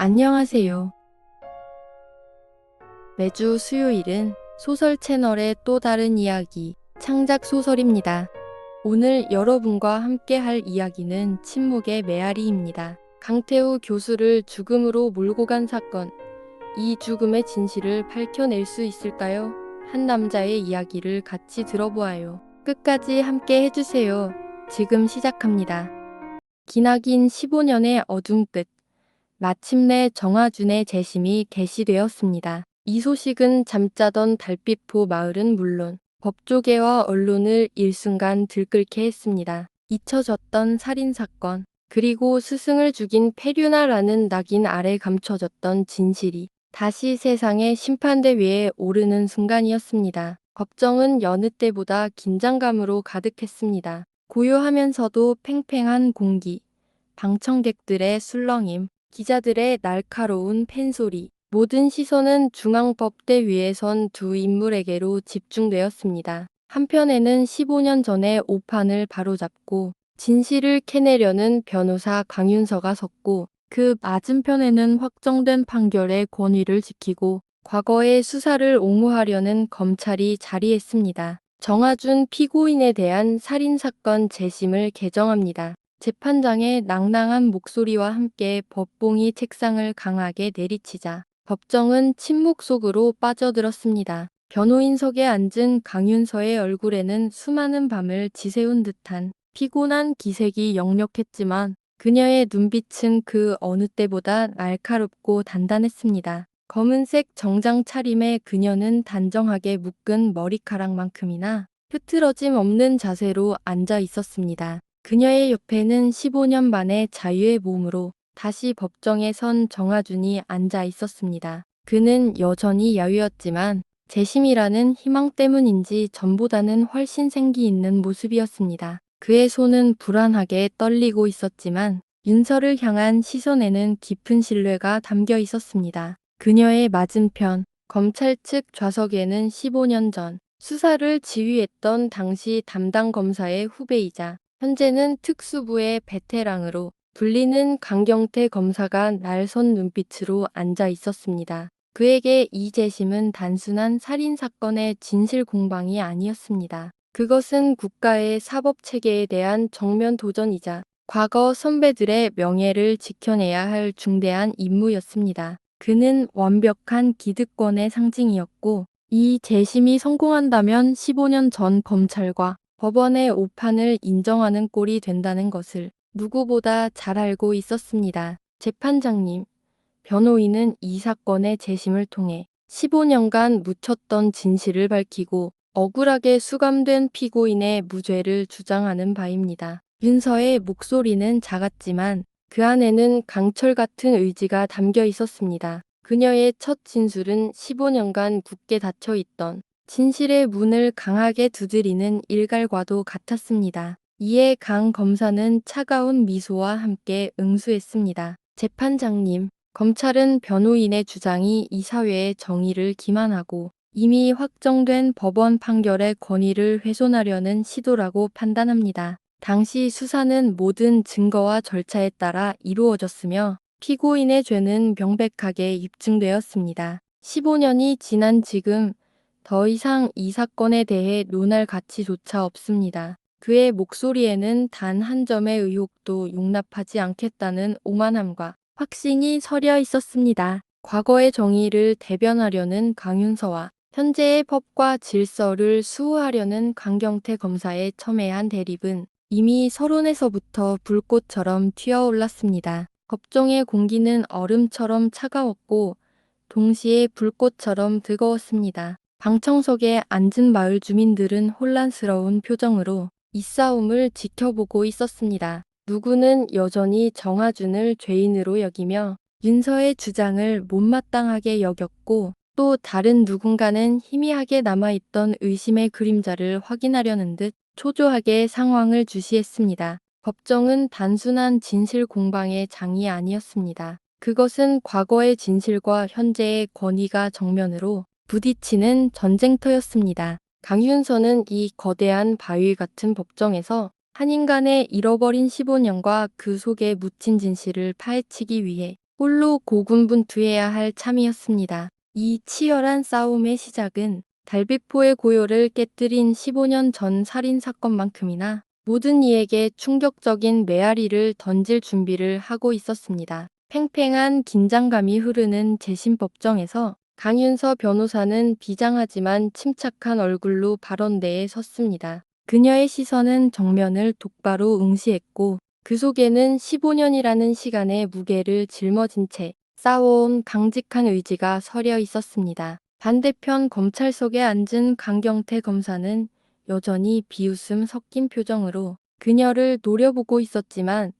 안녕하세요. 매주 수요일은 소설 채널의 또 다른 이야기, 창작 소설입니다. 오늘 여러분과 함께 할 이야기는 침묵의 메아리입니다. 강태우 교수를 죽음으로 몰고 간 사건. 이 죽음의 진실을 밝혀낼 수 있을까요? 한 남자의 이야기를 같이 들어보아요. 끝까지 함께 해주세요. 지금 시작합니다. 기나긴 15년의 어둠 끝. 마침내 정화준의 재심이 개시되었습니다. 이 소식은 잠자던 달빛포 마을은 물론 법조계와 언론을 일순간 들끓게 했습니다. 잊혀졌던 살인사건, 그리고 스승을 죽인 페류나라는 낙인 아래 감춰졌던 진실이 다시 세상의 심판대 위에 오르는 순간이었습니다. 법정은 여느 때보다 긴장감으로 가득했습니다. 고요하면서도 팽팽한 공기, 방청객들의 술렁임, 기자들의 날카로운 펜소리, 모든 시선은 중앙법대 위에 선 두 인물에게로 집중되었습니다. 한편에는 15년 전의 오판을 바로잡고 진실을 캐내려는 변호사 강윤서가 섰고, 그 맞은편에는 확정된 판결의 권위를 지키고 과거의 수사를 옹호하려는 검찰이 자리했습니다. 정화준 피고인에 대한 살인사건 재심을 개정합니다. 재판장의 낭낭한 목소리와 함께 법봉이 책상을 강하게 내리치자 법정은 침묵 속으로 빠져들었습니다. 변호인석에 앉은 강윤서의 얼굴에는 수많은 밤을 지새운 듯한 피곤한 기색이 역력했지만 그녀의 눈빛은 그 어느 때보다 날카롭고 단단했습니다. 검은색 정장 차림의 그녀는 단정하게 묶은 머리카락만큼이나 흐트러짐 없는 자세로 앉아 있었습니다. 그녀의 옆에는 15년 만에 자유의 몸으로 다시 법정에 선 정화준이 앉아 있었습니다. 그는 여전히 야위었지만 재심이라는 희망 때문인지 전보다는 훨씬 생기 있는 모습이었습니다. 그의 손은 불안하게 떨리고 있었지만 윤서를 향한 시선에는 깊은 신뢰가 담겨 있었습니다. 그녀의 맞은편, 검찰 측 좌석에는 15년 전 수사를 지휘했던 당시 담당 검사의 후배이자 현재는 특수부의 베테랑으로 불리는 강경태 검사가 날선 눈빛으로 앉아 있었습니다. 그에게 이 재심은 단순한 살인사건의 진실 공방이 아니었습니다. 그것은 국가의 사법체계에 대한 정면 도전이자 과거 선배들의 명예를 지켜내야 할 중대한 임무였습니다. 그는 완벽한 기득권의 상징이었고, 이 재심이 성공한다면 15년 전 검찰과 법원의 오판을 인정하는 꼴이 된다는 것을 누구보다 잘 알고 있었습니다. 재판장님, 변호인은 이 사건의 재심을 통해 15년간 묻혔던 진실을 밝히고 억울하게 수감된 피고인의 무죄를 주장하는 바입니다. 윤서의 목소리는 작았지만 그 안에는 강철 같은 의지가 담겨 있었습니다. 그녀의 첫 진술은 15년간 굳게 닫혀 있던 진실의 문을 강하게 두드리는 일갈과도 같았습니다. 이에 강 검사는 차가운 미소와 함께 응수했습니다. 재판장님, 검찰은 변호인의 주장이 이 사회의 정의를 기만하고 이미 확정된 법원 판결의 권위를 훼손하려는 시도라고 판단합니다. 당시 수사는 모든 증거와 절차에 따라 이루어졌으며 피고인의 죄는 명백하게 입증되었습니다. 15년이 지난 지금 더 이상 이 사건에 대해 논할 가치조차 없습니다. 그의 목소리에는 단 한 점의 의혹도 용납하지 않겠다는 오만함과 확신이 서려 있었습니다. 과거의 정의를 대변하려는 강윤서와 현재의 법과 질서를 수호하려는 강경태 검사의 첨예한 대립은 이미 서론에서부터 불꽃처럼 튀어올랐습니다. 법정의 공기는 얼음처럼 차가웠고 동시에 불꽃처럼 뜨거웠습니다. 방청석에 앉은 마을 주민들은 혼란스러운 표정으로 이 싸움을 지켜보고 있었습니다. 누구는 여전히 정화준을 죄인으로 여기며 윤서의 주장을 못마땅하게 여겼고, 또 다른 누군가는 희미하게 남아있던 의심의 그림자를 확인하려는 듯 초조하게 상황을 주시했습니다. 법정은 단순한 진실 공방의 장이 아니었습니다. 그것은 과거의 진실과 현재의 권위가 정면으로 부딪히는 전쟁터였습니다. 강윤서는 이 거대한 바위 같은 법정에서 한 인간의 잃어버린 15년과 그 속에 묻힌 진실을 파헤치기 위해 홀로 고군분투해야 할 참이었습니다. 이 치열한 싸움의 시작은 달비포의 고요를 깨뜨린 15년 전 살인사건만큼이나 모든 이에게 충격적인 메아리를 던질 준비를 하고 있었습니다. 팽팽한 긴장감이 흐르는 재심 법정에서 강윤서 변호사는 비장하지만 침착한 얼굴로 발언대에 섰습니다. 그녀의 시선은 정면을 똑바로 응시했고 그 속에는 15년이라는 시간의 무게를 짊어진 채 쌓아온 강직한 의지가 서려 있었습니다. 반대편 검찰석에 앉은 강경태 검사는 여전히 비웃음 섞인 표정으로 그녀를 노려보고 있었지만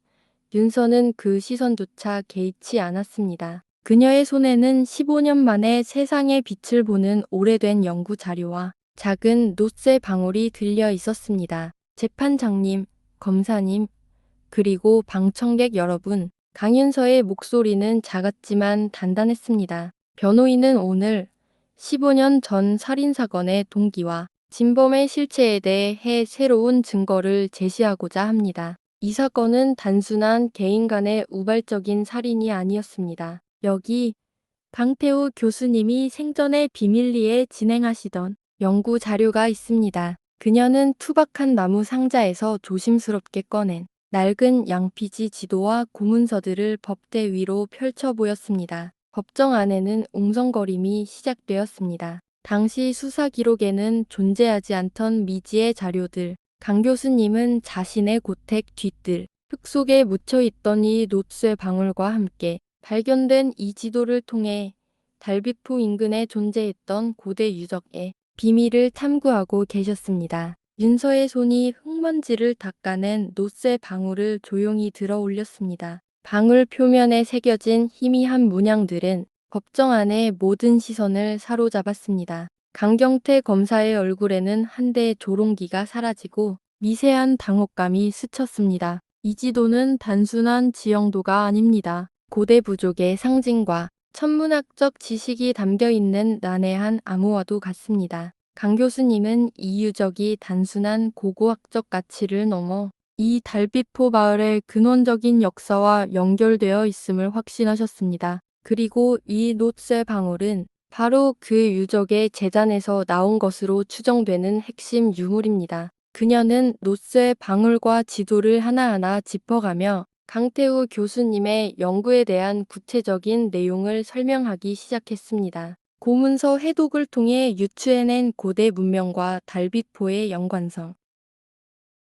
윤서는 그 시선조차 개의치 않았습니다. 그녀의 손에는 15년 만에 세상의 빛을 보는 오래된 연구 자료와 작은 노쇠 방울이 들려 있었습니다. 재판장님, 검사님, 그리고 방청객 여러분, 강윤서의 목소리는 작았지만 단단했습니다. 변호인은 오늘 15년 전 살인사건의 동기와 진범의 실체에 대해 새로운 증거를 제시하고자 합니다. 이 사건은 단순한 개인 간의 우발적인 살인이 아니었습니다. 여기 강태우 교수님이 생전에 비밀리에 진행하시던 연구 자료가 있습니다. 그녀는 투박한 나무 상자에서 조심스럽게 꺼낸 낡은 양피지 지도와 고문서들을 법대 위로 펼쳐 보였습니다. 법정 안에는 웅성거림이 시작되었습니다. 당시 수사 기록에는 존재하지 않던 미지의 자료들, 강 교수님은 자신의 고택 뒤뜰, 흙 속에 묻혀있던 이 노쇠 방울과 함께 발견된 이 지도를 통해 달비포 인근에 존재했던 고대 유적의 비밀을 탐구하고 계셨습니다. 윤서의 손이 흙먼지를 닦아낸 노쇠 방울을 조용히 들어 올렸습니다. 방울 표면에 새겨진 희미한 문양들은 법정 안의 모든 시선을 사로잡았습니다. 강경태 검사의 얼굴에는 한대의 조롱기가 사라지고 미세한 당혹감이 스쳤습니다. 이 지도는 단순한 지형도가 아닙니다. 고대 부족의 상징과 천문학적 지식이 담겨 있는 난해한 암호와도 같습니다. 강 교수님은 이 유적이 단순한 고고학적 가치를 넘어 이 달비포 마을의 근원적인 역사와 연결되어 있음을 확신하셨습니다. 그리고 이 노쇠 방울은 바로 그 유적의 재단에서 나온 것으로 추정되는 핵심 유물입니다. 그녀는 노쇠 방울과 지도를 하나하나 짚어가며 강태우 교수님의 연구에 대한 구체적인 내용을 설명하기 시작했습니다. 고문서 해독을 통해 유추해낸 고대 문명과 달비포의 연관성,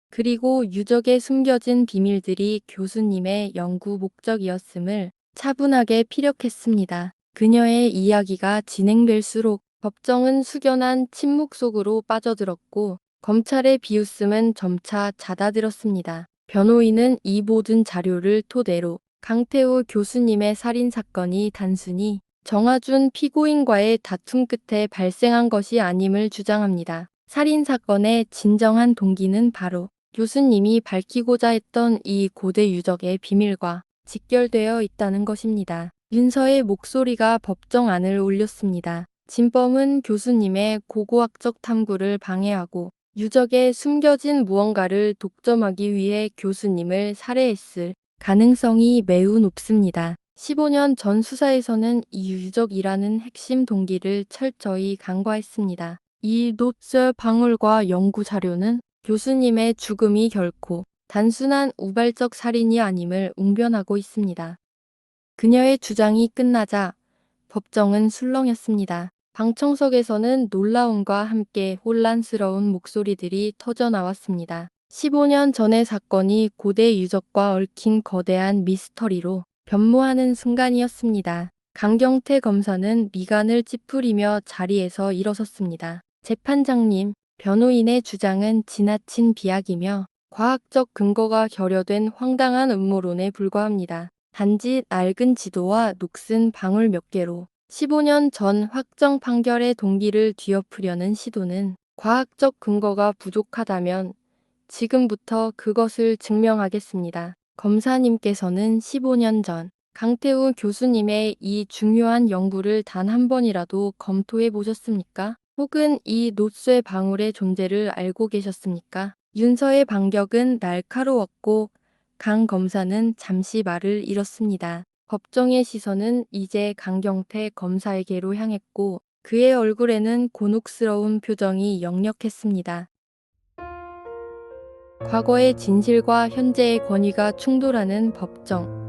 그리고 유적에 숨겨진 비밀들이 교수님의 연구 목적이었음을 차분하게 피력했습니다. 그녀의 이야기가 진행될수록 법정은 숙연한 침묵 속으로 빠져들었고 검찰의 비웃음은 점차 잦아들었습니다. 변호인은 이 모든 자료를 토대로 강태우 교수님의 살인사건이 단순히 정화준 피고인과의 다툼 끝에 발생한 것이 아님을 주장합니다. 살인사건의 진정한 동기는 바로 교수님이 밝히고자 했던 이 고대 유적의 비밀과 직결되어 있다는 것입니다. 윤서의 목소리가 법정 안을 울렸습니다. 진범은 교수님의 고고학적 탐구를 방해하고 유적에 숨겨진 무언가를 독점하기 위해 교수님을 살해했을 가능성이 매우 높습니다. 15년 전 수사에서는 이 유적이라는 핵심 동기를 철저히 간과했습니다. 이 노쇠 방울과 연구 자료는 교수님의 죽음이 결코 단순한 우발적 살인이 아님을 웅변하고 있습니다. 그녀의 주장이 끝나자 법정은 술렁였습니다. 방청석에서는 놀라움과 함께 혼란스러운 목소리들이 터져나왔습니다. 15년 전의 사건이 고대 유적과 얽힌 거대한 미스터리로 변모하는 순간이었습니다. 강경태 검사는 미간을 찌푸리며 자리에서 일어섰습니다. 재판장님, 변호인의 주장은 지나친 비약이며 과학적 근거가 결여된 황당한 음모론에 불과합니다. 단지 낡은 지도와 녹슨 방울 몇 개로 15년 전 확정 판결의 동기를 뒤엎으려는 시도는 과학적 근거가 부족하다면 지금부터 그것을 증명하겠습니다. 검사님께서는 15년 전 강태우 교수님의 이 중요한 연구를 단 한 번이라도 검토해 보셨습니까? 혹은 이 노쇠 방울의 존재를 알고 계셨습니까? 윤서의 반격은 날카로웠고 강 검사는 잠시 말을 잃었습니다. 법정의 시선은 이제 강경태 검사에게로 향했고 그의 얼굴에는 곤혹스러운 표정이 역력했습니다. 과거의 진실과 현재의 권위가 충돌하는 법정.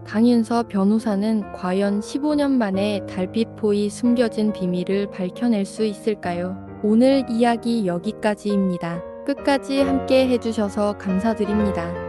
강윤서 변호사는 과연 15년 만에 달빛포의 숨겨진 비밀을 밝혀낼 수 있을까요? 오늘 이야기 여기까지입니다. 끝까지 함께 해주셔서 감사드립니다.